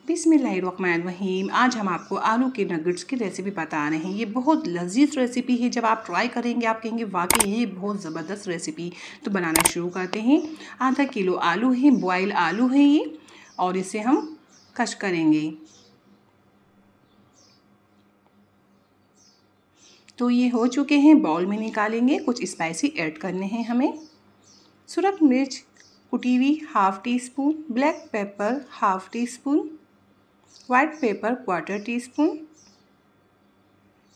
बिस्मिल्लाहिर्रहमानिर्रहीम। आज हम आपको आलू के नगेट्स की रेसिपी बता रहे हैं। ये बहुत लजीज रेसिपी है। जब आप ट्राई करेंगे आप कहेंगे वाकई ये बहुत ज़बरदस्त रेसिपी। तो बनाना शुरू करते हैं। आधा किलो आलू है, बॉयल आलू है ये, और इसे हम कश करेंगे। तो ये हो चुके हैं, बाउल में निकालेंगे। कुछ स्पाइसी ऐड करने हैं हमें। सुरख मिर्च कुटी हुई ½ teaspoon, black pepper ½ teaspoon, white pepper quarter teaspoon,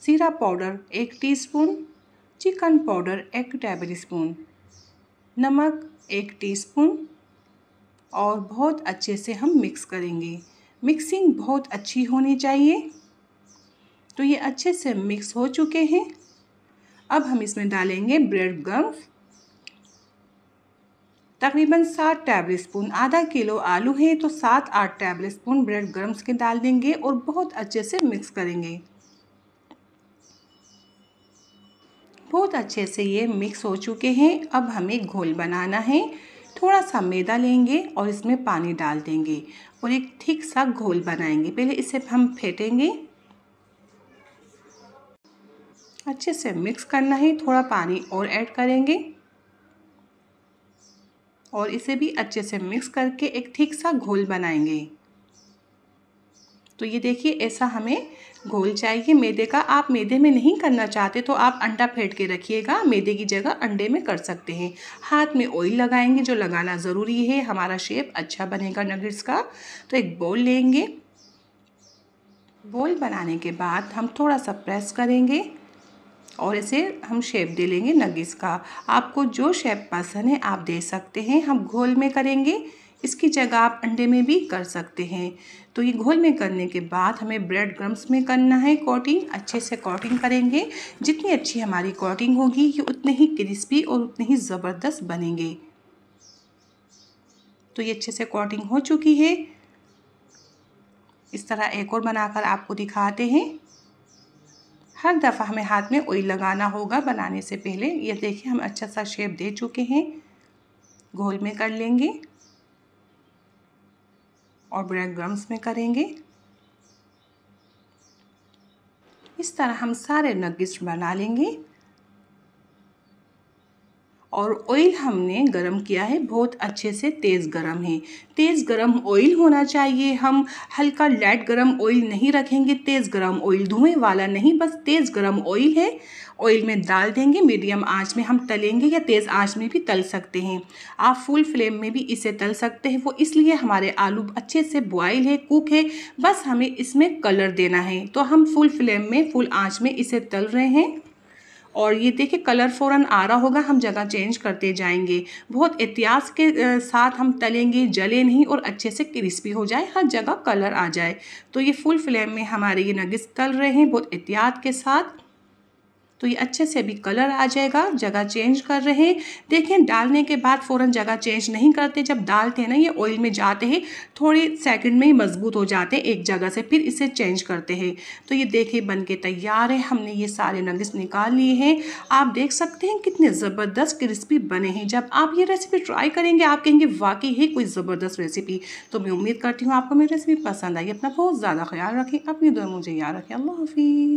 जीरा powder 1 teaspoon, chicken powder 1 tablespoon, नमक 1 टीस्पून, और बहुत अच्छे से हम मिक्स करेंगे। मिक्सिंग बहुत अच्छी होनी चाहिए। तो ये अच्छे से मिक्स हो चुके हैं। अब हम इसमें डालेंगे ब्रेड क्रम्स, तकरीबन 7 टेबल स्पून। आधा किलो आलू है तो 7-8 टेबल स्पून ब्रेड क्रम्स के डाल देंगे और बहुत अच्छे से मिक्स करेंगे। बहुत अच्छे से ये मिक्स हो चुके हैं। अब हमें घोल बनाना है। थोड़ा सा मैदा लेंगे और इसमें पानी डाल देंगे और एक थिक सा घोल बनाएंगे। पहले इसे हम फेंटेंगे। अच्छे से मिक्स करना है। थोड़ा पानी और ऐड करेंगे और इसे भी अच्छे से मिक्स करके एक थिक सा घोल बनाएंगे। तो ये देखिए, ऐसा हमें घोल चाहिए मैदे का। आप मैदे में नहीं करना चाहते तो आप अंडा फेंट के रखिएगा, मैदे की जगह अंडे में कर सकते हैं। हाथ में ऑयल लगाएंगे, जो लगाना ज़रूरी है, हमारा शेप अच्छा बनेगा नगेट्स का। तो एक बोल लेंगे। बोल बनाने के बाद हम थोड़ा सा प्रेस करेंगे और इसे हम शेप दे लेंगे नगेट्स का। आपको जो शेप पसंद है आप दे सकते हैं। हम घोल में करेंगे, इसकी जगह आप अंडे में भी कर सकते हैं। तो ये घोल में करने के बाद हमें ब्रेड क्रम्स में करना है कोटिंग। अच्छे से कोटिंग करेंगे। जितनी अच्छी हमारी कोटिंग होगी ये उतने ही क्रिस्पी और उतने ही ज़बरदस्त बनेंगे। तो ये अच्छे से कोटिंग हो चुकी है। इस तरह एक और बनाकर आपको दिखाते हैं। हर दफ़ा हमें हाथ में ऑयल लगाना होगा बनाने से पहले। ये देखिए, हम अच्छा सा शेप दे चुके हैं। घोल में कर लेंगे और ब्रेड क्रम्स में करेंगे। इस तरह हम सारे नगेट्स बना लेंगे। और ऑयल हमने गरम किया है, बहुत अच्छे से तेज़ गरम है। तेज़ गरम ऑयल होना चाहिए। हम हल्का लाइट गरम ऑयल नहीं रखेंगे। तेज़ गरम ऑयल, धुएं वाला नहीं, बस तेज़ गरम ऑयल है। ऑयल में डाल देंगे। मीडियम आंच में हम तलेंगे या तेज़ आंच में भी तल सकते हैं। आप फुल फ्लेम में भी इसे तल सकते हैं। वो इसलिए हमारे आलू अच्छे से बॉयल है, कुक है, बस हमें इसमें कलर देना है। तो हम फुल फ्लेम में, फुल आंच में इसे तल रहे हैं। और ये देखिए, कलर फ़ौरन आ रहा होगा। हम जगह चेंज करते जाएंगे। बहुत एहतियात के साथ हम तलेंगे, जले नहीं और अच्छे से क्रिस्पी हो जाए, हर जगह कलर आ जाए। तो ये फुल फ्लेम में हमारे ये नगेट्स तल रहे हैं बहुत एहतियात के साथ। तो ये अच्छे से भी कलर आ जाएगा। जगह चेंज कर रहे हैं। देखिए, डालने के बाद फ़ौरन जगह चेंज नहीं करते। जब डालते हैं ना, ये ऑयल में जाते हैं, थोड़े सेकंड में ही मजबूत हो जाते हैं एक जगह से, फिर इसे चेंज करते हैं। तो ये देखिए बन के तैयार है। हमने ये सारे नगेट्स निकाल लिए हैं। आप देख सकते हैं कितने ज़बरदस्त क्रिस्पी बने हैं। जब आप ये रेसिपी ट्राई करेंगे आप कहेंगे वाकई है कोई ज़बरदस्त रेसिपी। तो मैं उम्मीद करती हूँ आपको मेरी रेसिपी पसंद आई। अपना बहुत ज़्यादा ख्याल रखें, अपनी दुआ मुझे याद रखें। अल्लाह हाफिज़।